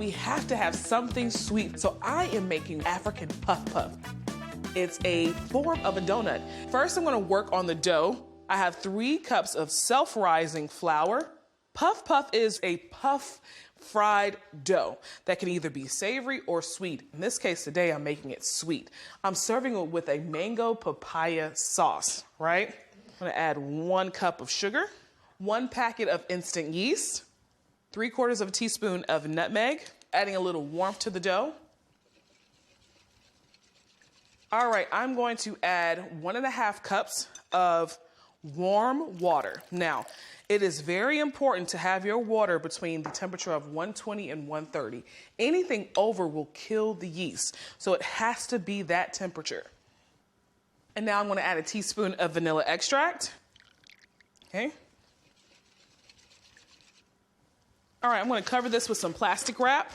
we have to have something sweet. So I am making African puff puff. It's a form of a donut. First, I'm gonna work on the dough. I have 3 cups of self-rising flour. Puff puff is a puff fried dough that can either be savory or sweet. In this case today, I'm making it sweet. I'm serving it with a mango-papaya sauce, right? I'm gonna add 1 cup of sugar, 1 packet of instant yeast, 3/4 of a teaspoon of nutmeg, adding a little warmth to the dough. All right, I'm going to add 1.5 cups of warm water. Now, it is very important to have your water between the temperature of 120 and 130. Anything over will kill the yeast, so it has to be that temperature. And now I'm gonna add a teaspoon of vanilla extract. Okay. All right, I'm gonna cover this with some plastic wrap.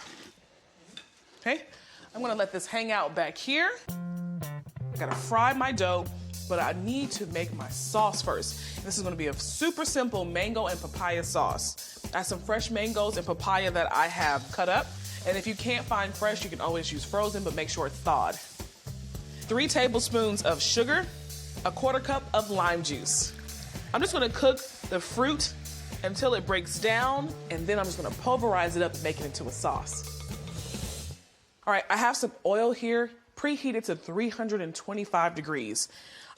Okay, I'm gonna let this hang out back here. I gotta fry my dough, but I need to make my sauce first. This is gonna be a super simple mango and papaya sauce. I have some fresh mangoes and papaya that I have cut up. And if you can't find fresh, you can always use frozen, but make sure it's thawed. 3 tablespoons of sugar, 1/4 cup of lime juice. I'm just gonna cook the fruit until it breaks down, and then I'm just gonna pulverize it up and make it into a sauce. All right, I have some oil here, preheated to 325 degrees.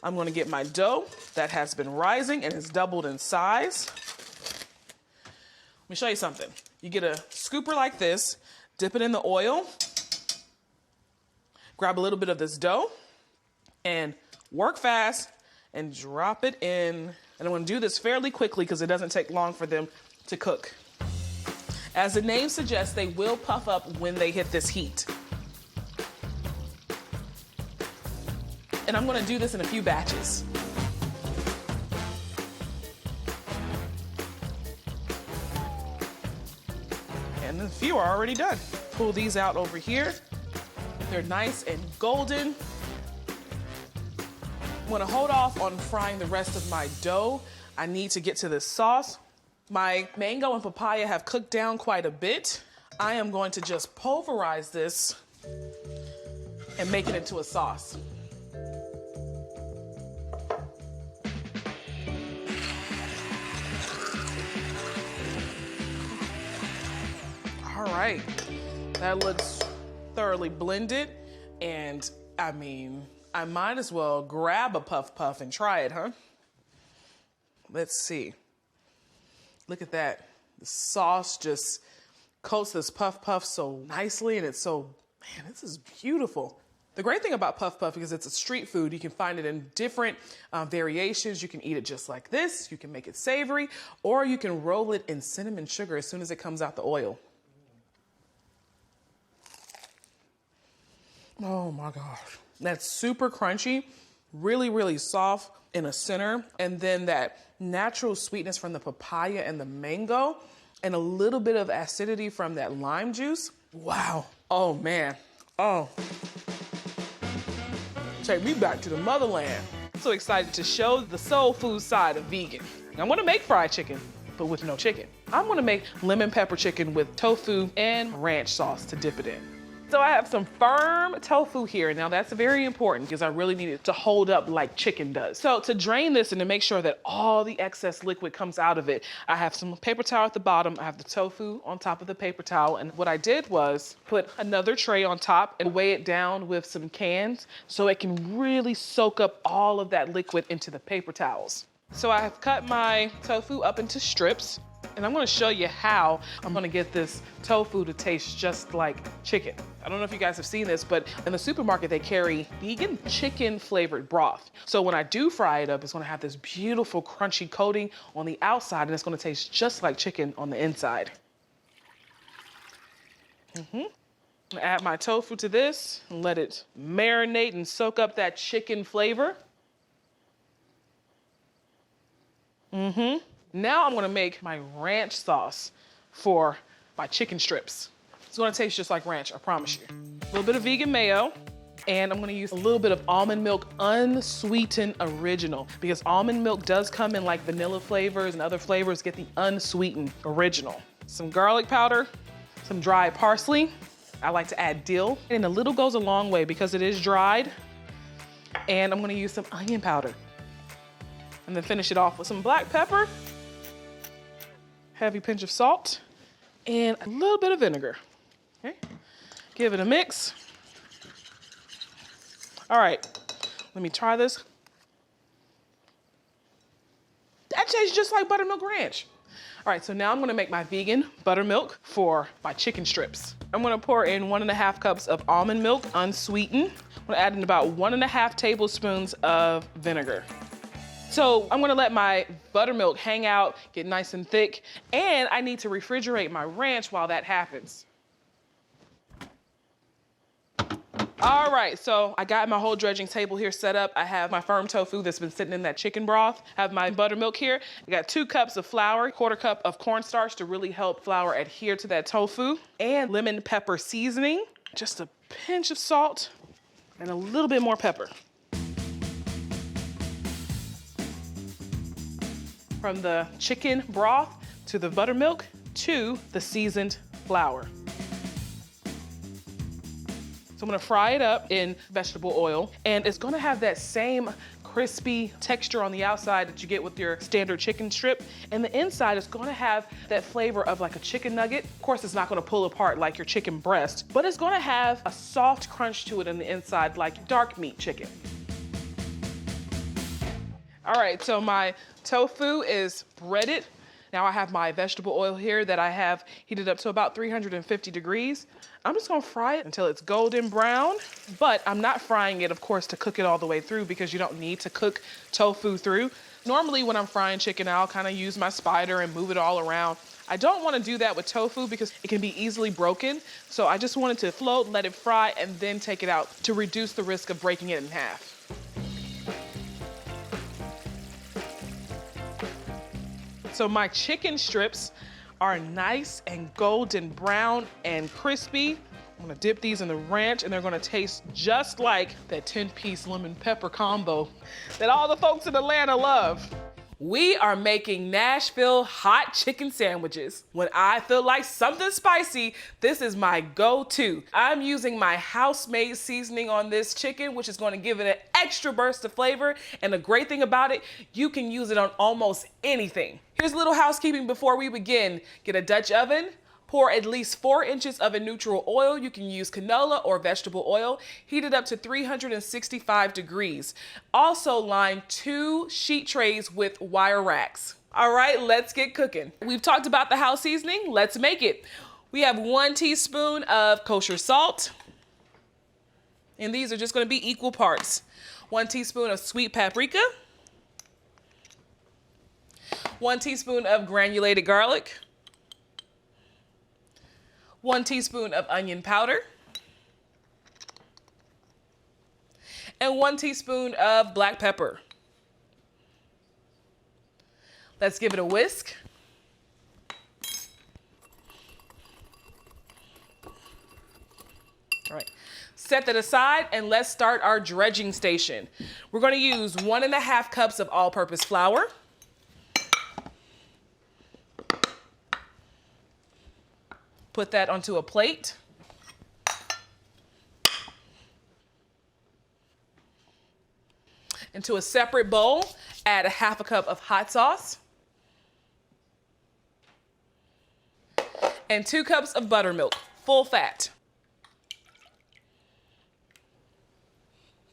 I'm gonna get my dough that has been rising and has doubled in size. Let me show you something. You get a scooper like this, dip it in the oil, grab a little bit of this dough, and work fast and drop it in. And I'm gonna do this fairly quickly because it doesn't take long for them to cook. As the name suggests, they will puff up when they hit this heat. And I'm gonna do this in a few batches. And a few are already done. Pull these out over here. They're nice and golden. I'm gonna hold off on frying the rest of my dough. I need to get to this sauce. My mango and papaya have cooked down quite a bit. I am going to just pulverize this and make it into a sauce. All right, that looks thoroughly blended, and I mean, I might as well grab a puff puff and try it, huh? Let's see. Look at that. The sauce just coats this puff puff so nicely, and it's so, man, this is beautiful. The great thing about puff puff is it's a street food. You can find it in different variations. You can eat it just like this. You can make it savory, or you can roll it in cinnamon sugar as soon as it comes out the oil. Oh my gosh. That's super crunchy, really, really soft in the center. And then that natural sweetness from the papaya and the mango and a little bit of acidity from that lime juice. Wow. Oh man. Oh. Take me back to the motherland. I'm so excited to show the soul food side of vegan. I'm gonna make fried chicken, but with no chicken. I'm gonna make lemon pepper chicken with tofu and ranch sauce to dip it in. So I have some firm tofu here. Now that's very important because I really need it to hold up like chicken does. So to drain this and to make sure that all the excess liquid comes out of it, I have some paper towel at the bottom. I have the tofu on top of the paper towel. And what I did was put another tray on top and weigh it down with some cans so it can really soak up all of that liquid into the paper towels. So I have cut my tofu up into strips. And I'm gonna show you how I'm gonna get this tofu to taste just like chicken. I don't know if you guys have seen this, but in the supermarket, they carry vegan chicken flavored broth. So when I do fry it up, it's gonna have this beautiful crunchy coating on the outside, and it's gonna taste just like chicken on the inside. I'm gonna add my tofu to this and let it marinate and soak up that chicken flavor. Now I'm gonna make my ranch sauce for my chicken strips. It's gonna taste just like ranch, I promise you. A little bit of vegan mayo, and I'm gonna use a little bit of almond milk unsweetened original, because almond milk does come in like vanilla flavors and other flavors. Get the unsweetened original. Some garlic powder, some dried parsley. I like to add dill, and a little goes a long way because it is dried. And I'm gonna use some onion powder. And then finish it off with some black pepper, heavy pinch of salt, and a little bit of vinegar. Okay, give it a mix. All right, let me try this. That tastes just like buttermilk ranch. All right, so now I'm gonna make my vegan buttermilk for my chicken strips. I'm gonna pour in 1.5 cups of almond milk, unsweetened. I'm gonna add in about 1.5 tablespoons of vinegar. So I'm gonna let my buttermilk hang out, get nice and thick, and I need to refrigerate my ranch while that happens. All right, so I got my whole dredging table here set up. I have my firm tofu that's been sitting in that chicken broth. I have my buttermilk here. I got 2 cups of flour, 1/4 cup of cornstarch to really help flour adhere to that tofu, and lemon pepper seasoning, just a pinch of salt, and a little bit more pepper. From the chicken broth to the buttermilk to the seasoned flour. So I'm gonna fry it up in vegetable oil, and it's gonna have that same crispy texture on the outside that you get with your standard chicken strip, and the inside is gonna have that flavor of like a chicken nugget. Of course, it's not gonna pull apart like your chicken breast, but it's gonna have a soft crunch to it on the inside like dark meat chicken. All right, so my tofu is breaded. Now I have my vegetable oil here that I have heated up to about 350 degrees. I'm just gonna fry it until it's golden brown, but I'm not frying it, of course, to cook it all the way through because you don't need to cook tofu through. Normally when I'm frying chicken, I'll kind of use my spider and move it all around. I don't wanna do that with tofu because it can be easily broken. So I just wanted to float, let it fry, and then take it out to reduce the risk of breaking it in half. So my chicken strips are nice and golden brown and crispy. I'm gonna dip these in the ranch, and they're gonna taste just like that 10-piece lemon pepper combo that all the folks in Atlanta love. We are making Nashville hot chicken sandwiches. When I feel like something spicy, this is my go-to. I'm using my house-made seasoning on this chicken, which is going to give it an extra burst of flavor. And the great thing about it, you can use it on almost anything. Here's a little housekeeping before we begin. Get a Dutch oven. Pour at least 4 inches of a neutral oil. You can use canola or vegetable oil. Heat it up to 365 degrees. Also line 2 sheet trays with wire racks. All right, let's get cooking. We've talked about the house seasoning. Let's make it. We have 1 teaspoon of kosher salt. And these are just gonna be equal parts. 1 teaspoon of sweet paprika. 1 teaspoon of granulated garlic. 1 teaspoon of onion powder, and 1 teaspoon of black pepper. Let's give it a whisk. All right, set that aside and let's start our dredging station. We're gonna use 1.5 cups of all-purpose flour, put that onto a plate. Into a separate bowl, add 1/2 cup of hot sauce and 2 cups of buttermilk, full fat.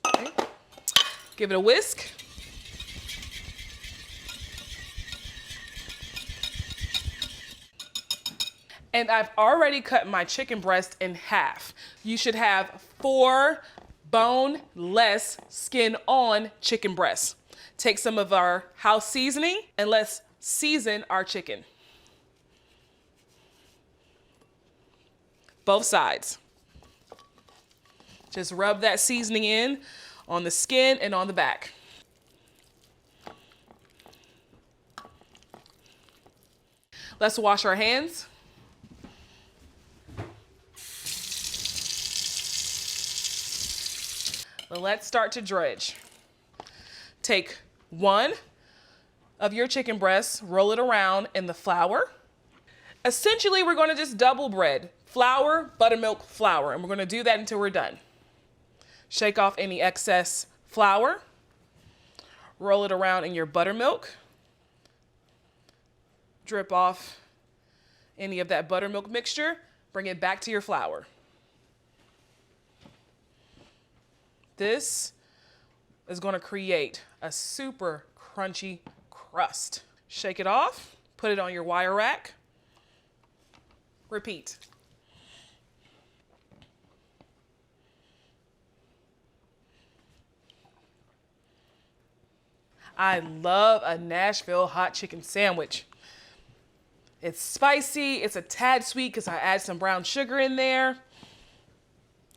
Okay. Give it a whisk. And I've already cut my chicken breast in half. You should have 4 boneless, skin-on chicken breasts. Take some of our house seasoning and let's season our chicken. Both sides. Just rub that seasoning in on the skin and on the back. Let's wash our hands. Let's start to dredge. Take 1 of your chicken breasts, roll it around in the flour. Essentially, we're going to just double bread. flour, buttermilk, flour. And we're gonna do that until we're done. Shake off any excess flour. Roll it around in your buttermilk. Drip off any of that buttermilk mixture. Bring it back to your flour. This is gonna create a super crunchy crust. Shake it off, put it on your wire rack. Repeat. I love a Nashville hot chicken sandwich. It's spicy, it's a tad sweet because I add some brown sugar in there.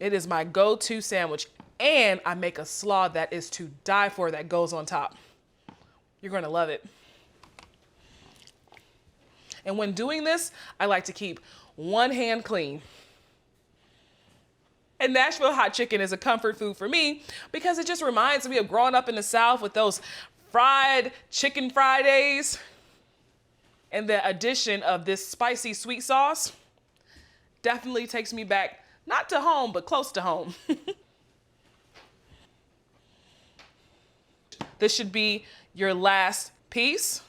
It is my go-to sandwich. And I make a slaw that is to die for that goes on top. You're gonna love it. And when doing this, I like to keep one hand clean. And Nashville hot chicken is a comfort food for me because it just reminds me of growing up in the South with those fried chicken Fridays. And the addition of this spicy sweet sauce definitely takes me back, not to home, but close to home. This should be your last piece.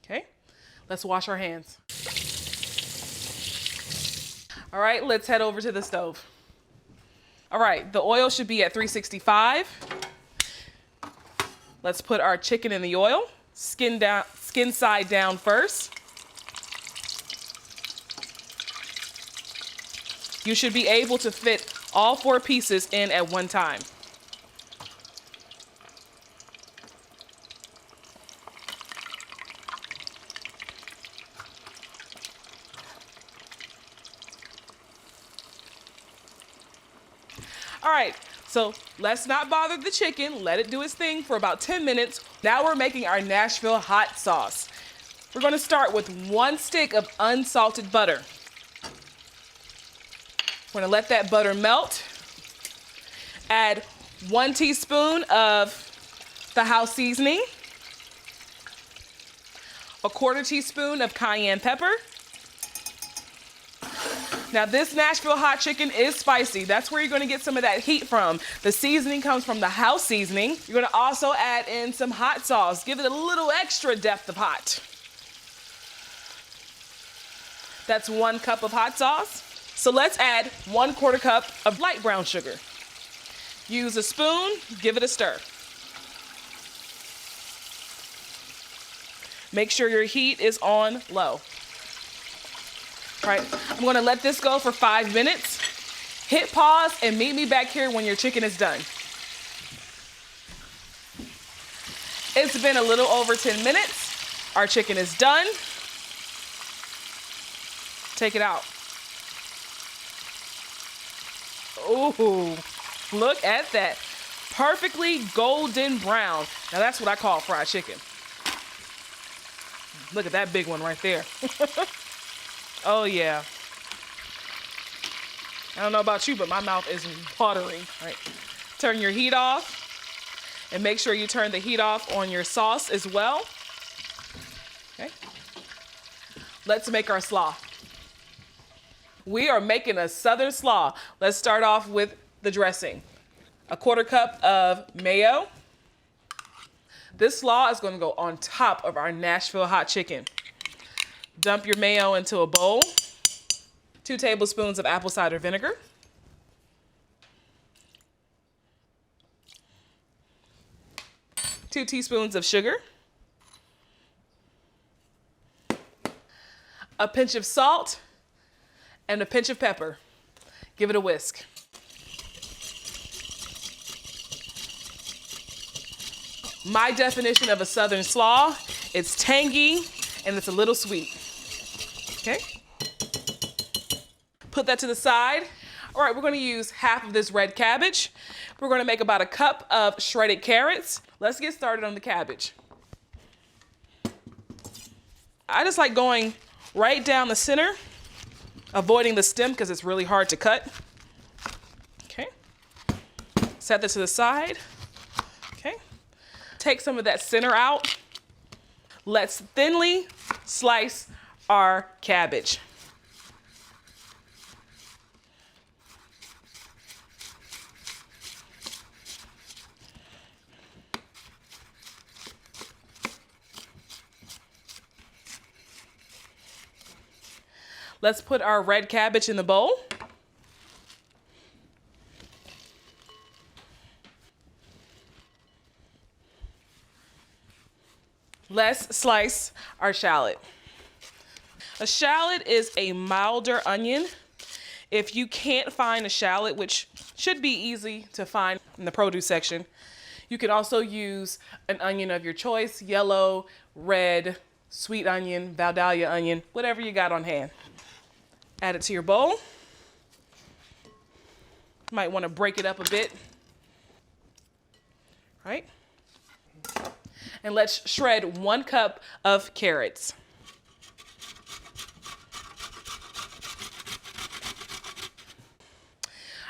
Okay, let's wash our hands. All right, let's head over to the stove. All right, the oil should be at 365. Let's put our chicken in the oil, skin side down first. You should be able to fit all 4 pieces in at one time. All right, so let's not bother the chicken. Let it do its thing for about 10 minutes. Now we're making our Nashville hot sauce. We're gonna start with 1 stick of unsalted butter. We're gonna let that butter melt. Add 1 teaspoon of the house seasoning, 1/4 teaspoon of cayenne pepper. Now this Nashville hot chicken is spicy. That's where you're gonna get some of that heat from. The seasoning comes from the house seasoning. You're gonna also add in some hot sauce. Give it a little extra depth of hot. That's 1 cup of hot sauce. So let's add 1/4 cup of light brown sugar. Use a spoon, give it a stir. Make sure your heat is on low. All right, I'm gonna let this go for 5 minutes. Hit pause and meet me back here when your chicken is done. It's been a little over 10 minutes. Our chicken is done. Take it out. Ooh, look at that. Perfectly golden brown. Now that's what I call fried chicken. Look at that big one right there. Oh yeah. I don't know about you, but my mouth is watering. All right. Turn your heat off and make sure you turn the heat off on your sauce as well. Okay. Let's make our slaw. We are making a southern slaw. Let's start off with the dressing. 1/4 cup of mayo. This slaw is going to go on top of our Nashville hot chicken. Dump your mayo into a bowl. 2 tablespoons of apple cider vinegar. Two teaspoons of sugar. A pinch of salt and a pinch of pepper. Give it a whisk. My definition of a southern slaw, it's tangy and it's a little sweet. Okay? Put that to the side. All right, we're gonna use half of this red cabbage. We're gonna make about 1 cup of shredded carrots. Let's get started on the cabbage. I just like going right down the center, avoiding the stem because it's really hard to cut. Okay. Set this to the side. Okay. Take some of that center out. Let's thinly slice our cabbage. Let's put our red cabbage in the bowl. Let's slice our shallot. A shallot is a milder onion. If you can't find a shallot, which should be easy to find in the produce section, you can also use an onion of your choice, yellow, red, sweet onion, Vidalia onion, whatever you got on hand. Add it to your bowl. Might want to break it up a bit. Right? And let's shred 1 cup of carrots.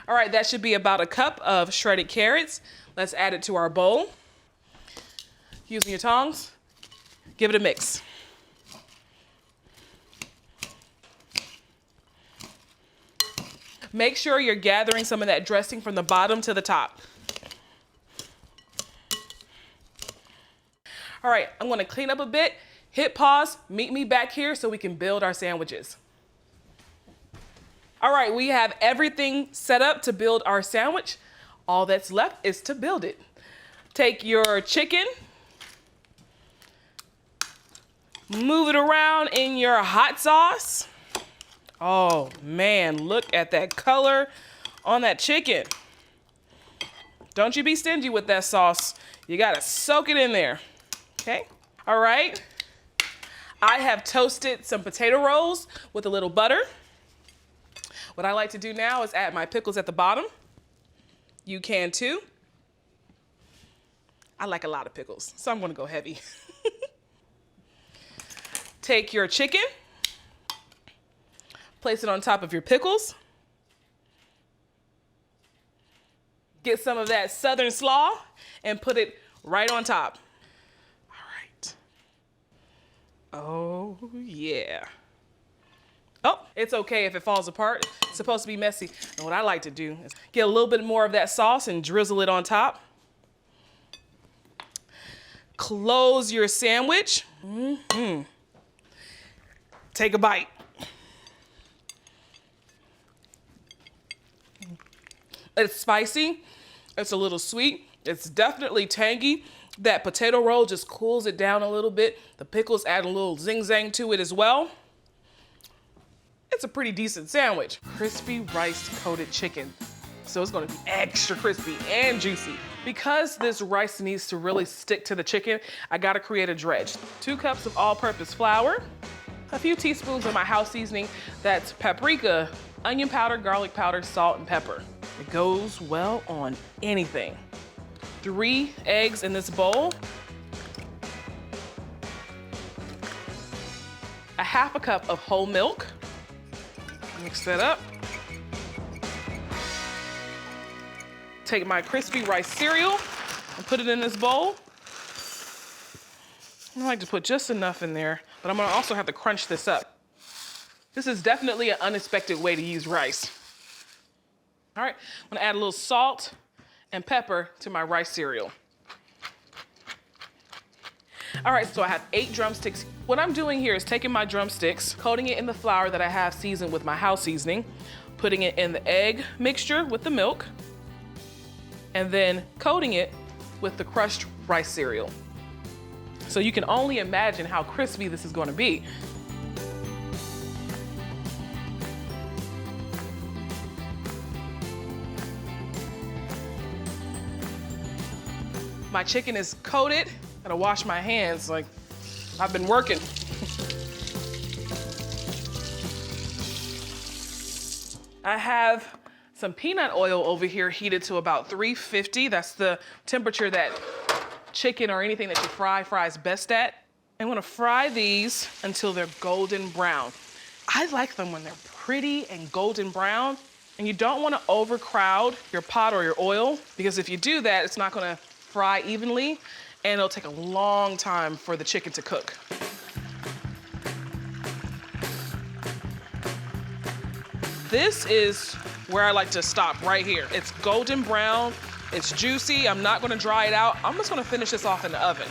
All right, that should be about a cup of shredded carrots. Let's add it to our bowl. Using your tongs, give it a mix. Make sure you're gathering some of that dressing from the bottom to the top. All right, I'm gonna clean up a bit, hit pause, meet me back here so we can build our sandwiches. All right, we have everything set up to build our sandwich. All that's left is to build it. Take your chicken, move it around in your hot sauce. Oh man, look at that color on that chicken. Don't you be stingy with that sauce. You gotta soak it in there, okay? All right, I have toasted some potato rolls with a little butter. What I like to do now is add my pickles at the bottom. You can too. I like a lot of pickles, so I'm gonna go heavy. Take your chicken, place it on top of your pickles. Get some of that southern slaw and put it right on top. All right. Oh, yeah. Oh, it's okay if it falls apart. It's supposed to be messy. And what I like to do is get a little bit more of that sauce and drizzle it on top. Close your sandwich. Take a bite. It's spicy, it's a little sweet, it's definitely tangy. That potato roll just cools it down a little bit. The pickles add a little zing-zang to it as well. It's a pretty decent sandwich. Crispy rice-coated chicken. So it's gonna be extra crispy and juicy. Because this rice needs to really stick to the chicken, I gotta create a dredge. 2 cups of all-purpose flour, a few teaspoons of my house seasoning, that's paprika, onion powder, garlic powder, salt, and pepper. It goes well on anything. 3 eggs in this bowl. A 1/2 cup of whole milk. Mix that up. Take my crispy rice cereal and put it in this bowl. I like to put just enough in there, but I'm gonna also have to crunch this up. This is definitely an unexpected way to use rice. All right, I'm gonna add a little salt and pepper to my rice cereal. All right, so I have 8 drumsticks. What I'm doing here is taking my drumsticks, coating it in the flour that I have seasoned with my house seasoning, putting it in the egg mixture with the milk, and then coating it with the crushed rice cereal. So you can only imagine how crispy this is gonna be. My chicken is coated. Gotta wash my hands, like I've been working. I have some peanut oil over here heated to about 350. That's the temperature that chicken or anything that you fries best at I'm gonna fry these until they're golden brown. I like them when they're pretty and golden brown, and you don't wanna overcrowd your pot or your oil, because if you do that, it's not gonna fry evenly, and it'll take a long time for the chicken to cook. This is where I like to stop right here. It's golden brown, it's juicy. I'm not gonna dry it out. I'm just gonna finish this off in the oven.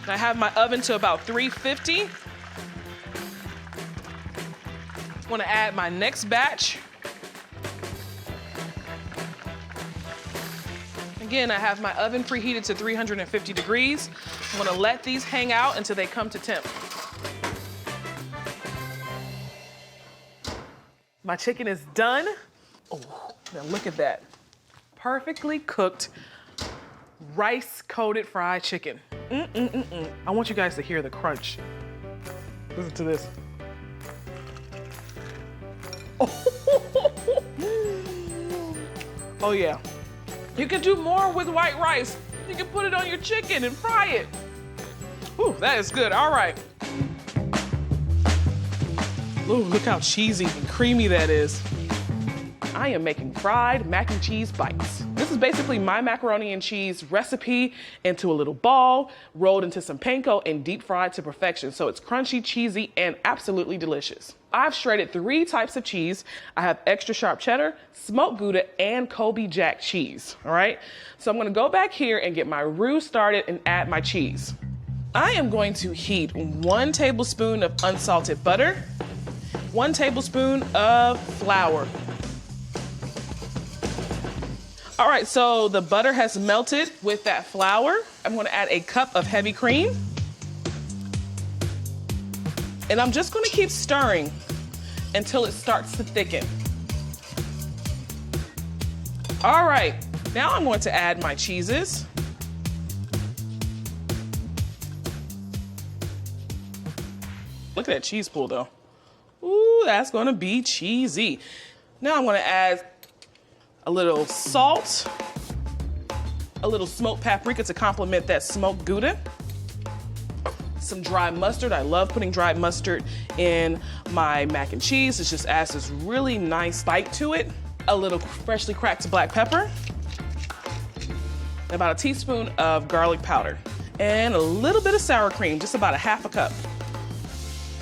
I have my oven to about 350. I'm gonna add my next batch. Again, I have my oven preheated to 350 degrees. I'm gonna let these hang out until they come to temp. My chicken is done. Oh, now look at that. Perfectly cooked, rice-coated fried chicken. I want you guys to hear the crunch. Listen to this. Oh yeah. You can do more with white rice. You can put it on your chicken and fry it. Ooh, that is good. All right. Ooh, look how cheesy and creamy that is. I am making fried mac and cheese bites. This is basically my macaroni and cheese recipe into a little ball, rolled into some panko and deep fried to perfection. So it's crunchy, cheesy, and absolutely delicious. I've shredded 3 types of cheese. I have extra sharp cheddar, smoked Gouda, and Colby Jack cheese, all right? So I'm gonna go back here and get my roux started and add my cheese. I am going to heat 1 tablespoon of unsalted butter, 1 tablespoon of flour. All right, so the butter has melted with that flour. I'm gonna add a cup of heavy cream. And I'm just gonna keep stirring until it starts to thicken. All right, now I'm going to add my cheeses. Look at that cheese pool though. Ooh, that's gonna be cheesy. Now I'm gonna add a little salt, a little smoked paprika to complement that smoked Gouda, some dry mustard. I love putting dried mustard in my mac and cheese. It just adds this really nice bite to it. A little freshly cracked black pepper, about a teaspoon of garlic powder, and a little bit of sour cream, just about a half a cup.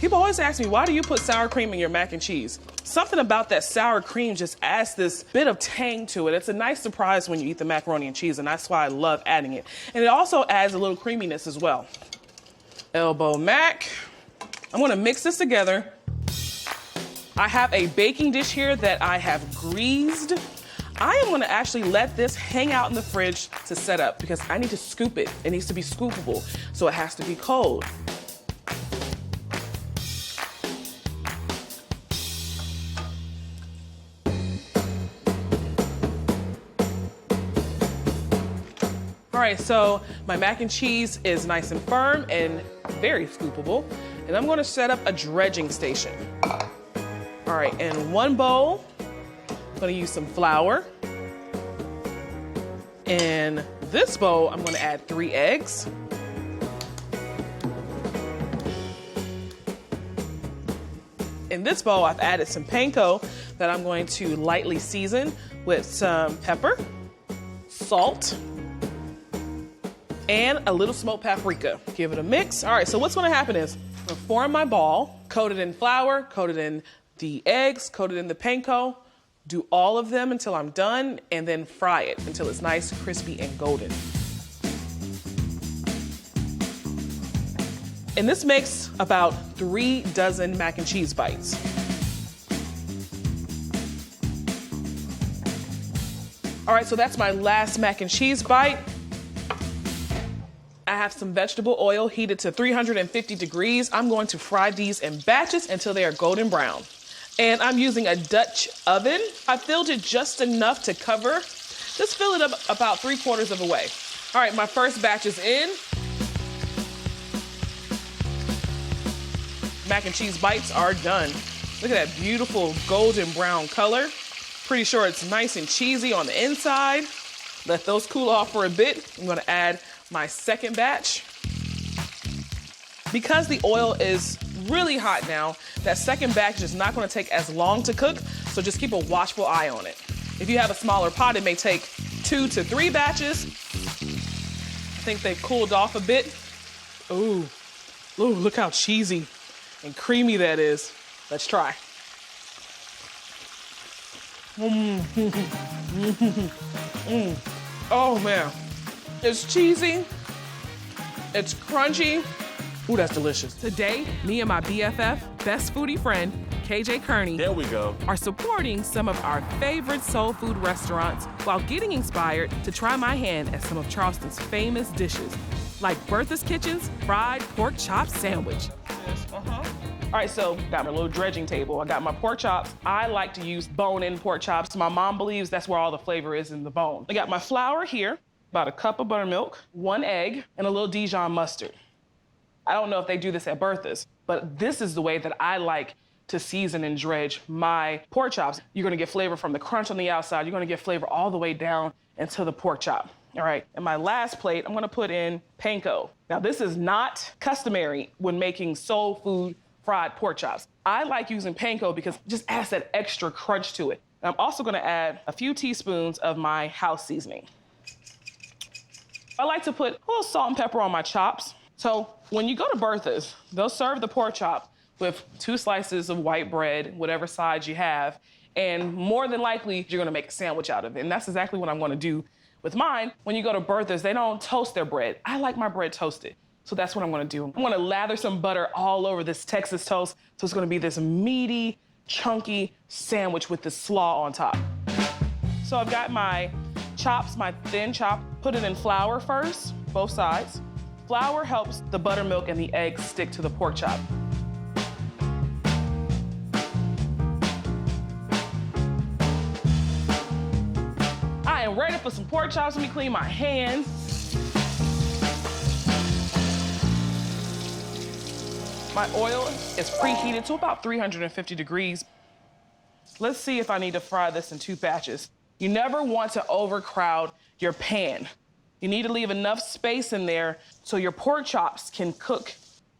People always ask me, why do you put sour cream in your mac and cheese? Something about that sour cream just adds this bit of tang to it. It's a nice surprise when you eat the macaroni and cheese, and that's why I love adding it. And it also adds a little creaminess as well. Elbow mac. I'm gonna mix this together. I have a baking dish here that I have greased. I am gonna actually let this hang out in the fridge to set up because I need to scoop it. It needs to be scoopable, so it has to be cold. All right, so my mac and cheese is nice and firm and very scoopable. And I'm gonna set up a dredging station. All right, in 1 bowl, I'm gonna use some flour. In this bowl, I'm gonna add 3 eggs. In this bowl, I've added some panko that I'm going to lightly season with some pepper, salt, and a little smoked paprika. Give it a mix. All right, so what's gonna happen is I'm gonna form my ball, coat it in flour, coat it in the eggs, coat it in the panko, do all of them until I'm done, and then fry it until it's nice, crispy, and golden. And this makes about 3 dozen mac and cheese bites. All right, so that's my last mac and cheese bite. I have some vegetable oil heated to 350 degrees. I'm going to fry these in batches until they are golden brown. And I'm using a Dutch oven. I filled it just enough to cover. Just fill it up about 3/4 of the way. All right, my first batch is in. Mac and cheese bites are done. Look at that beautiful golden brown color. Pretty sure it's nice and cheesy on the inside. Let those cool off for a bit. I'm gonna add my second batch. Because the oil is really hot now, that second batch is not gonna take as long to cook, so just keep a watchful eye on it. If you have a smaller pot, it may take 2 to 3 batches. I think they've cooled off a bit. Ooh, look how cheesy and creamy that is. Let's try. Oh man, it's cheesy, it's crunchy. Ooh, that's delicious. Today, me and my BFF, best foodie friend, KJ Kearney, There we go. are supporting some of our favorite soul food restaurants while getting inspired to try my hand at some of Charleston's famous dishes, like Bertha's Kitchen's fried pork chop sandwich. All right, so got my little dredging table. I got my pork chops. I like to use bone-in pork chops. My mom believes that's where all the flavor is in the bone. I got my flour here, about a cup of buttermilk, 1 egg, and a little Dijon mustard. I don't know if they do this at Bertha's, but this is the way that I like to season and dredge my pork chops. You're gonna get flavor from the crunch on the outside. You're gonna get flavor all the way down into the pork chop. All right, and my last plate, I'm gonna put in Panko. Now, this is not customary when making soul food fried pork chops. I like using Panko because it just adds that extra crunch to it. And I'm also gonna add a few teaspoons of my house seasoning. I like to put a little salt and pepper on my chops. So when you go to Bertha's, they'll serve the pork chop with 2 slices of white bread, whatever size you have, and more than likely, you're gonna make a sandwich out of it. And that's exactly what I'm gonna do with mine. When you go to Bertha's, they don't toast their bread. I like my bread toasted. So that's what I'm gonna do. I'm gonna lather some butter all over this Texas toast, so it's gonna be this meaty, chunky sandwich with this slaw on top. So I've got my chops, my thin chop, put it in flour first, both sides. Flour helps the buttermilk and the eggs stick to the pork chop. I am ready for some pork chops. Let me clean my hands. My oil is preheated to about 350 degrees. Let's see if I need to fry this in 2 batches. You never want to overcrowd your pan. You need to leave enough space in there so your pork chops can cook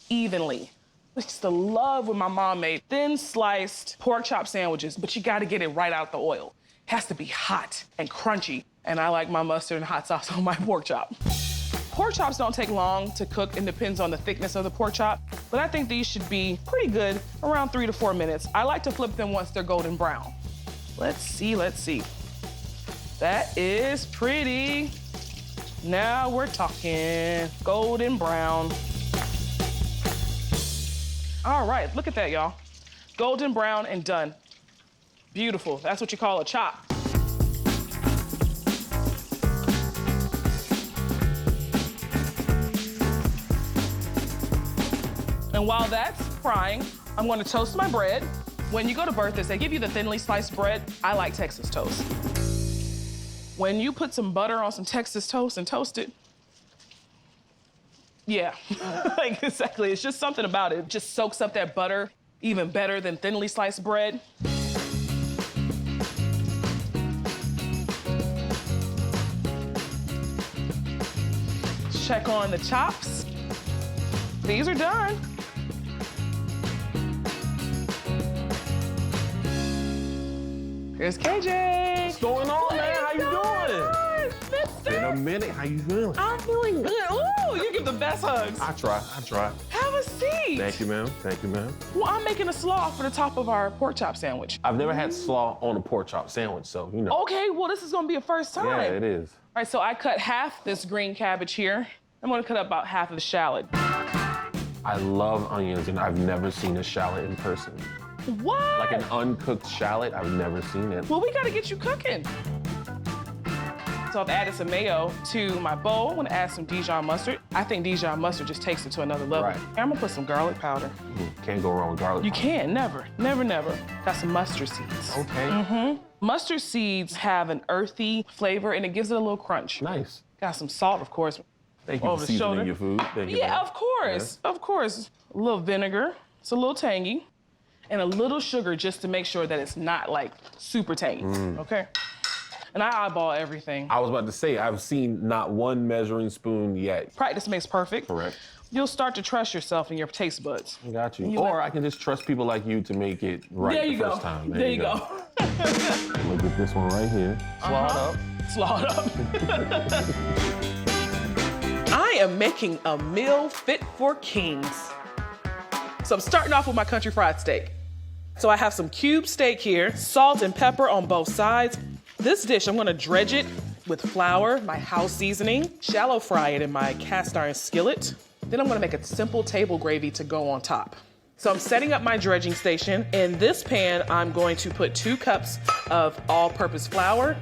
evenly. I used to love when my mom made thin sliced pork chop sandwiches, but you gotta get it right out the oil. It has to be hot and crunchy, and I like my mustard and hot sauce on my pork chop. Pork chops don't take long to cook. It depends on the thickness of the pork chop, but I think these should be pretty good, around 3 to 4 minutes. I like to flip them once they're golden brown. Let's see. That is pretty. Now we're talking golden brown. All right, look at that, y'all. Golden brown and done. Beautiful, that's what you call a chop. And while that's frying, I'm gonna toast my bread. When you go to Bertha's, they give you the thinly sliced bread. I like Texas toast. When you put some butter on some Texas toast and toast it, yeah, like exactly. It's just something about it. It just soaks up that butter even better than thinly sliced bread. Check on the chops. These are done. Here's KJ. What's going on, man? How you doing? Mister? Been a minute. How you feeling? I'm doing good. Ooh, you give the best hugs. I try. Have a seat. Thank you, ma'am. Well, I'm making a slaw for the top of our pork chop sandwich. I've never had slaw on a pork chop sandwich, so you know. Okay, well, this is gonna be a first time. Yeah, it is. All right, so I cut half this green cabbage here. I'm gonna cut up about half of the shallot. I love onions, and I've never seen a shallot in person. What? Like an uncooked shallot, I've never seen it. Well, we gotta get you cooking. So I've added some mayo to my bowl. I'm gonna add some Dijon mustard. I think Dijon mustard just takes it to another level. Right. And I'm gonna put some garlic powder. Can't go wrong with garlic. You can, never. Got some mustard seeds. Okay. Mustard seeds have an earthy flavor and it gives it a little crunch. Nice. Got some salt, of course. Thank you over for the shoulder. seasoning your food. Thank you, Yeah, ma'am. of course. A little vinegar. It's a little tangy. And a little sugar just to make sure that it's not like super tangy, okay? And I eyeball everything. I was about to say, I've seen not one measuring spoon yet. Practice makes perfect. Correct. You'll start to trust yourself and your taste buds. I got you. Or I can just trust people like you to make it right the first time. There you go. Look at this one right here. Slaw it up. I am making a meal fit for kings. So I'm starting off with my country fried steak. So I have some cube steak here, salt and pepper on both sides. This dish, I'm gonna dredge it with flour, my house seasoning, shallow fry it in my cast iron skillet. Then I'm gonna make a simple table gravy to go on top. So I'm setting up my dredging station. In this pan, I'm going to put 2 cups of all-purpose flour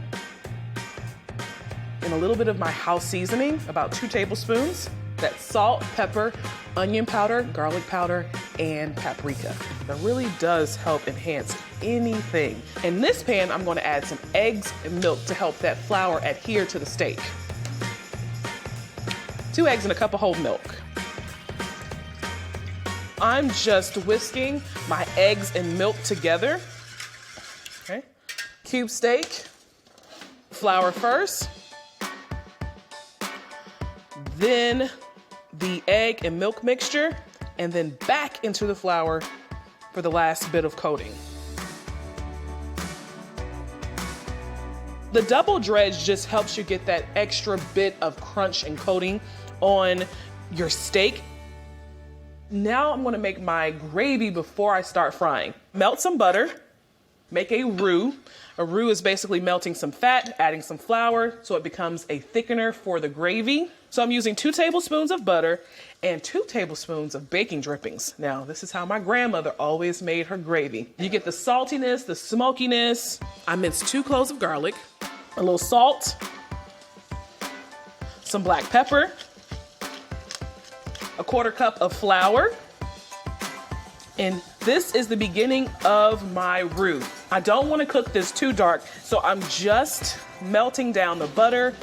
and a little bit of my house seasoning, about 2 tablespoons. That's salt, pepper, onion powder, garlic powder, and paprika. That really does help enhance anything. In this pan, I'm gonna add some eggs and milk to help that flour adhere to the steak. 2 eggs and a cup of whole milk. I'm just whisking my eggs and milk together. Okay. Cube steak, flour first, then the egg and milk mixture, and then back into the flour for the last bit of coating. The double dredge just helps you get that extra bit of crunch and coating on your steak. Now I'm gonna make my gravy before I start frying. Melt some butter, make a roux. A roux is basically melting some fat, adding some flour, so it becomes a thickener for the gravy. So I'm using 2 tablespoons of butter and 2 tablespoons of baking drippings. Now, this is how my grandmother always made her gravy. You get the saltiness, the smokiness. I minced 2 cloves of garlic, a little salt, some black pepper, a 1/4 cup of flour, and this is the beginning of my roux. I don't want to cook this too dark, so I'm just melting down the butter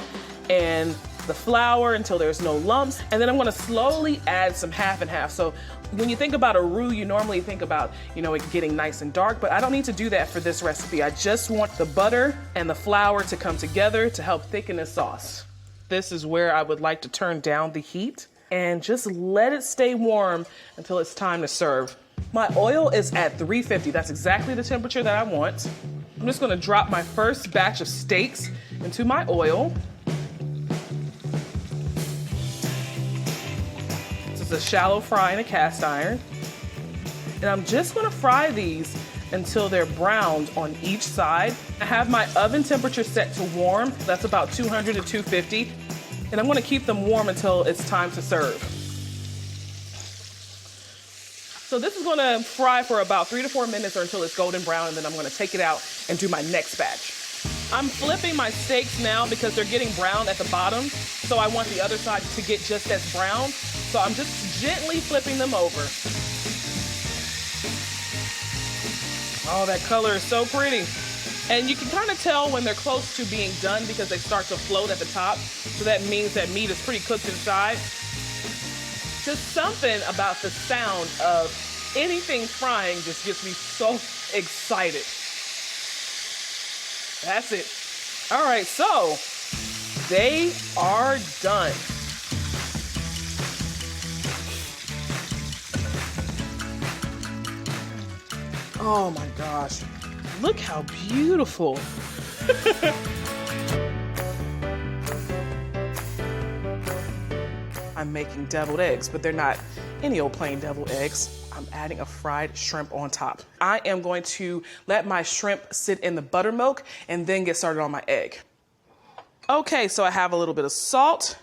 and the flour until there's no lumps, and then I'm gonna slowly add some half and half. So when you think about a roux, you normally think about, it getting nice and dark, but I don't need to do that for this recipe. I just want the butter and the flour to come together to help thicken the sauce. This is where I would like to turn down the heat and just let it stay warm until it's time to serve. My oil is at 350. That's exactly the temperature that I want. I'm just gonna drop my first batch of steaks into my oil. This is a shallow fry in a cast iron. And I'm just gonna fry these until they're browned on each side. I have my oven temperature set to warm. That's about 200 to 250. And I'm gonna keep them warm until it's time to serve. So this is gonna fry for about 3 to 4 minutes or until it's golden brown, and then I'm gonna take it out and do my next batch. I'm flipping my steaks now because they're getting brown at the bottom, so I want the other side to get just as brown. So I'm just gently flipping them over. Oh, that color is so pretty. And you can kind of tell when they're close to being done because they start to float at the top. So that means that meat is pretty cooked inside. Just something about the sound of anything frying just gets me so excited. That's it. All right, so they are done. Oh my gosh. Look how beautiful. I'm making deviled eggs, but they're not any old plain deviled eggs. I'm adding a fried shrimp on top. I am going to let my shrimp sit in the buttermilk and then get started on my egg. Okay, so I have a little bit of salt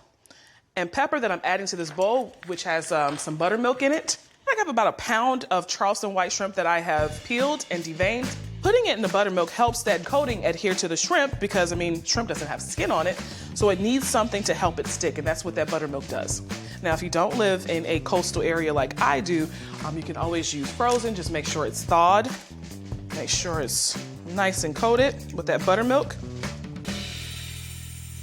and pepper that I'm adding to this bowl, which has some buttermilk in it. I have about a pound of Charleston white shrimp that I have peeled and deveined. Putting it in the buttermilk helps that coating adhere to the shrimp because, shrimp doesn't have skin on it, so it needs something to help it stick, and that's what that buttermilk does. Now, if you don't live in a coastal area like I do, you can always use frozen. Just make sure it's thawed. Make sure it's nice and coated with that buttermilk.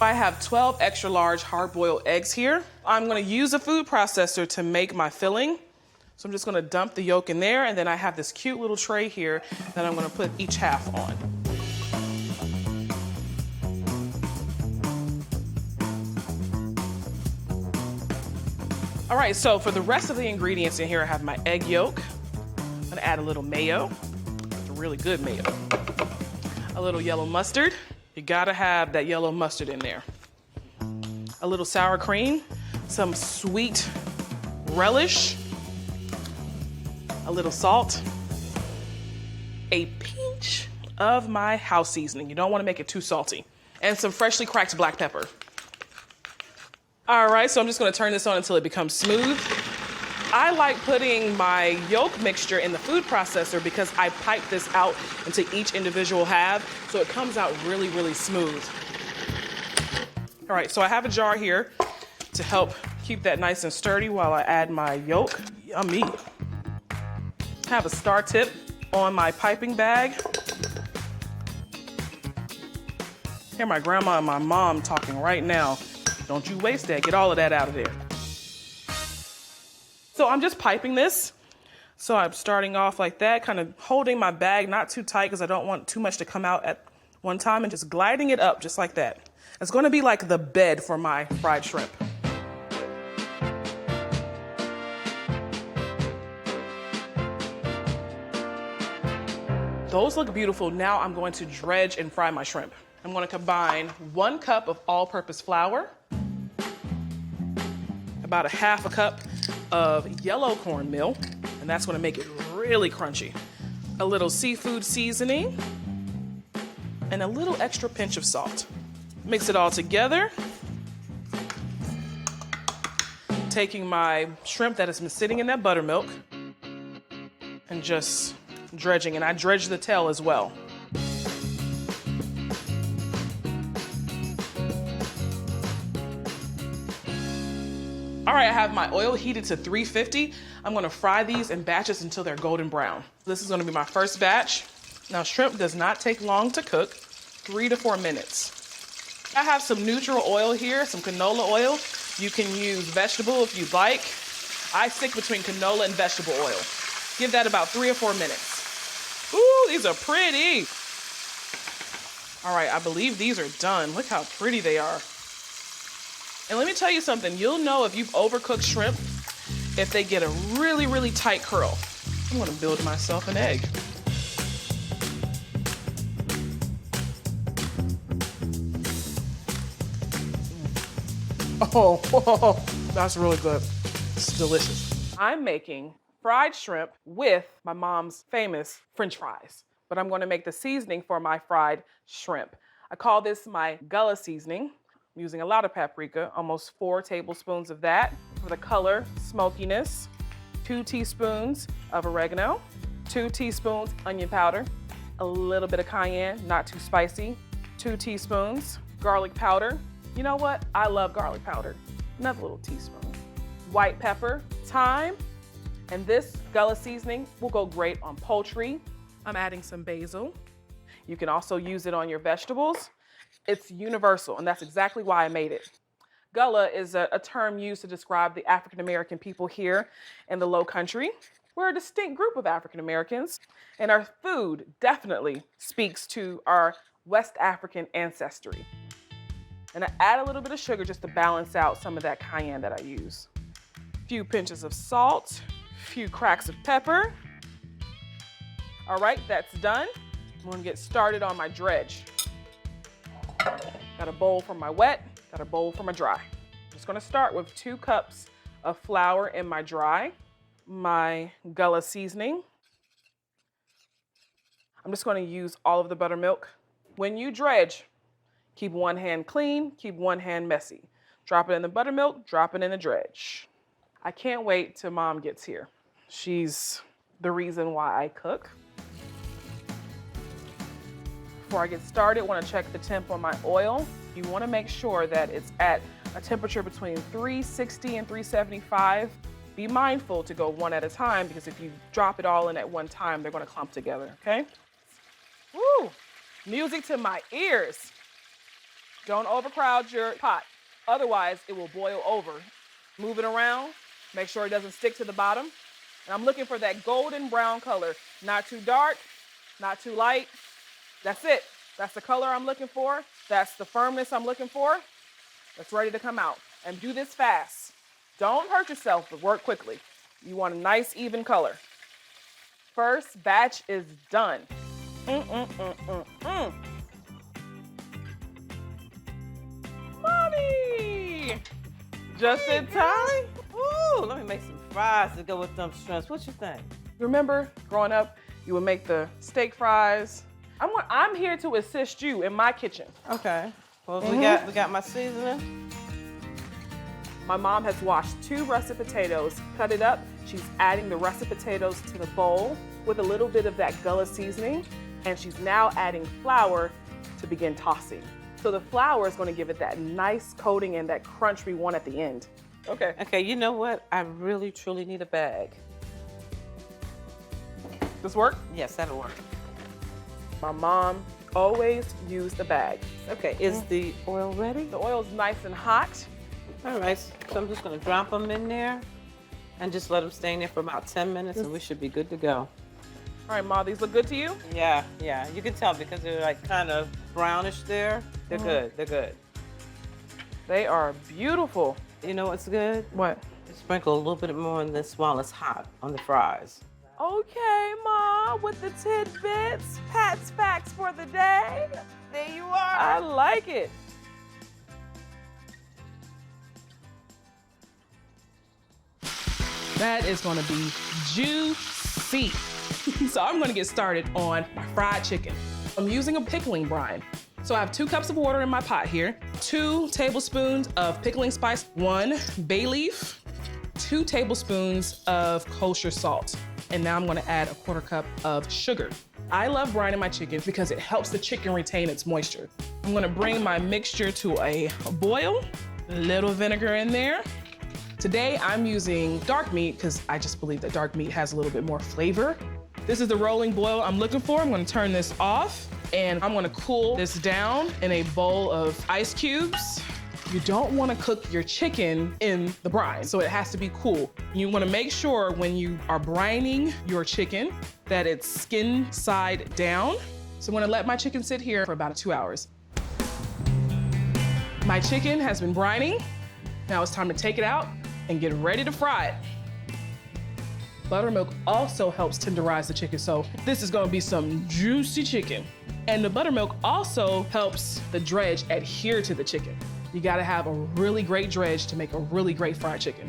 I have 12 extra large hard-boiled eggs here. I'm gonna use a food processor to make my filling. So I'm just gonna dump the yolk in there, and then I have this cute little tray here that I'm gonna put each half on. All right, so for the rest of the ingredients in here, I have my egg yolk. I'm gonna add a little mayo, it's a really good mayo. A little yellow mustard. You gotta have that yellow mustard in there. A little sour cream, some sweet relish, a little salt, a pinch of my house seasoning. You don't wanna make it too salty. And some freshly cracked black pepper. All right, so I'm just gonna turn this on until it becomes smooth. I like putting my yolk mixture in the food processor because I pipe this out into each individual half, so it comes out really, really smooth. All right, so I have a jar here to help keep that nice and sturdy while I add my yolk. Yummy. I have a star tip on my piping bag. Hear my grandma and my mom talking right now. Don't you waste that, get all of that out of there. So I'm just piping this. So I'm starting off like that, kind of holding my bag not too tight because I don't want too much to come out at one time, and just gliding it up just like that. It's gonna be like the bed for my fried shrimp. Those look beautiful. Now I'm going to dredge and fry my shrimp. I'm gonna combine 1 cup of all-purpose flour, about a half a cup of yellow cornmeal, and that's gonna make it really crunchy. A little seafood seasoning, and a little extra pinch of salt. Mix it all together. Taking my shrimp that has been sitting in that buttermilk and just dredging, and I dredge the tail as well. All right, I have my oil heated to 350. I'm gonna fry these in batches until they're golden brown. This is gonna be my first batch. Now, shrimp does not take long to cook, 3 to 4 minutes. I have some neutral oil here, some canola oil. You can use vegetable if you'd like. I stick between canola and vegetable oil. Give that about 3 or 4 minutes. Ooh, these are pretty. All right, I believe these are done. Look how pretty they are. And let me tell you something, you'll know if you've overcooked shrimp if they get a really, really tight curl. I'm gonna build myself an egg. Oh, that's really good. It's delicious. I'm making fried shrimp with my mom's famous French fries, but I'm gonna make the seasoning for my fried shrimp. I call this my Gullah seasoning. I'm using a lot of paprika, almost 4 tablespoons of that. For the color, smokiness, 2 teaspoons of oregano, 2 teaspoons onion powder, a little bit of cayenne, not too spicy, 2 teaspoons garlic powder. You know what? I love garlic powder. Another little teaspoon. White pepper, thyme, and this Gullah seasoning will go great on poultry. I'm adding some basil. You can also use it on your vegetables. It's universal, and that's exactly why I made it. Gullah is a term used to describe the African American people here in the Low Country. We're a distinct group of African Americans, and our food definitely speaks to our West African ancestry. And I add a little bit of sugar just to balance out some of that cayenne that I use. A few pinches of salt, a few cracks of pepper. All right, that's done. I'm gonna get started on my dredge. Got a bowl for my wet, got a bowl for my dry. I'm just gonna start with 2 cups of flour in my dry, my Gullah seasoning. I'm just gonna use all of the buttermilk. When you dredge, keep one hand clean, keep one hand messy. Drop it in the buttermilk, drop it in the dredge. I can't wait till Mom gets here. She's the reason why I cook. Before I get started, I want to check the temp on my oil. You want to make sure that it's at a temperature between 360 and 375. Be mindful to go one at a time because if you drop it all in at one time, they're going to clump together, okay? Woo! Music to my ears. Don't overcrowd your pot. Otherwise, it will boil over. Move it around. Make sure it doesn't stick to the bottom. And I'm looking for that golden brown color. Not too dark, not too light. That's it. That's the color I'm looking for. That's the firmness I'm looking for. That's ready to come out. And do this fast. Don't hurt yourself, but work quickly. You want a nice, even color. First batch is done. Mommy! Just in time. Ooh, let me make some fries to go with them shrimps. What you think? Remember, growing up, you would make the steak fries. I'm here to assist you in my kitchen. Okay. Well, we got my seasoning. My mom has washed 2 russet potatoes, cut it up. She's adding the russet potatoes to the bowl with a little bit of that Gullah seasoning, and she's now adding flour to begin tossing. So the flour is going to give it that nice coating and that crunch we want at the end. Okay. Okay, you know what? I really, truly need a bag. This work? Yes, that'll work. My mom always used a bag. Okay, is the oil ready? The oil's nice and hot. All right, so I'm just gonna drop them in there and just let them stay in there for about 10 minutes and we should be good to go. All right, Ma, these look good to you? Yeah, you can tell because they're like kind of brownish there. They're good, they're good. They are beautiful. You know what's good? What? Sprinkle a little bit more on this while it's hot on the fries. Okay, Ma, with the tidbits, Pat's facts for the day. There you I are. like it. That is gonna be juicy. So I'm gonna get started on my fried chicken. I'm using a pickling brine. So I have 2 cups of water in my pot here, 2 tablespoons of pickling spice, 1 bay leaf, 2 tablespoons of kosher salt. And now I'm gonna add a 1/4 cup of sugar. I love brining my chicken because it helps the chicken retain its moisture. I'm gonna bring my mixture to a boil, a little vinegar in there. Today I'm using dark meat because I just believe that dark meat has a little bit more flavor. This is the rolling boil I'm looking for. I'm gonna turn this off and I'm gonna cool this down in a bowl of ice cubes. You don't wanna cook your chicken in the brine, so it has to be cool. You wanna make sure when you are brining your chicken that it's skin side down. So I'm gonna let my chicken sit here for about 2 hours. My chicken has been brining. Now it's time to take it out and get ready to fry it. Buttermilk also helps tenderize the chicken, so this is gonna be some juicy chicken. And the buttermilk also helps the dredge adhere to the chicken. You gotta have a really great dredge to make a really great fried chicken.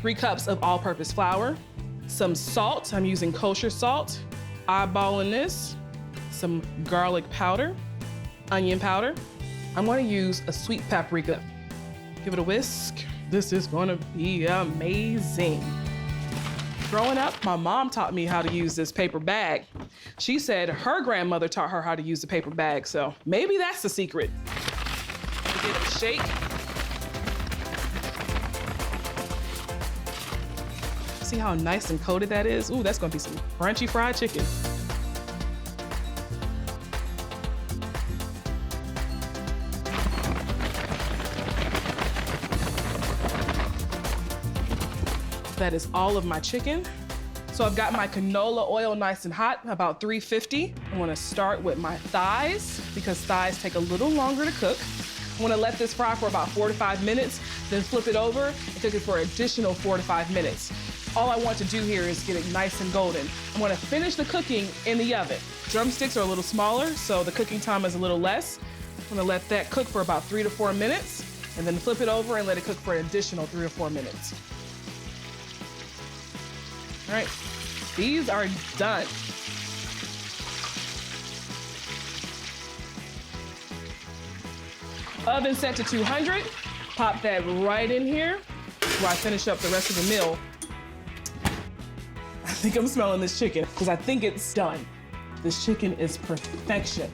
3 cups of all-purpose flour, some salt, I'm using kosher salt, eyeballing this, some garlic powder, onion powder. I'm gonna use a sweet paprika. Give it a whisk. This is gonna be amazing. Growing up, my mom taught me how to use this paper bag. She said her grandmother taught her how to use the paper bag, so maybe that's the secret. Give it a shake. See how nice and coated that is? Ooh, that's gonna be some crunchy fried chicken. That is all of my chicken. So I've got my canola oil nice and hot, about 350. I'm gonna start with my thighs because thighs take a little longer to cook. I'm gonna let this fry for about 4 to 5 minutes, then flip it over and cook it for an additional 4 to 5 minutes. All I want to do here is get it nice and golden. I'm gonna finish the cooking in the oven. Drumsticks are a little smaller, so the cooking time is a little less. I'm gonna let that cook for about 3 to 4 minutes, and then flip it over and let it cook for an additional 3 to 4 minutes. All right, these are done. Oven set to 200. Pop that right in here while I finish up the rest of the meal. I think I'm smelling this chicken because I think it's done. This chicken is perfection.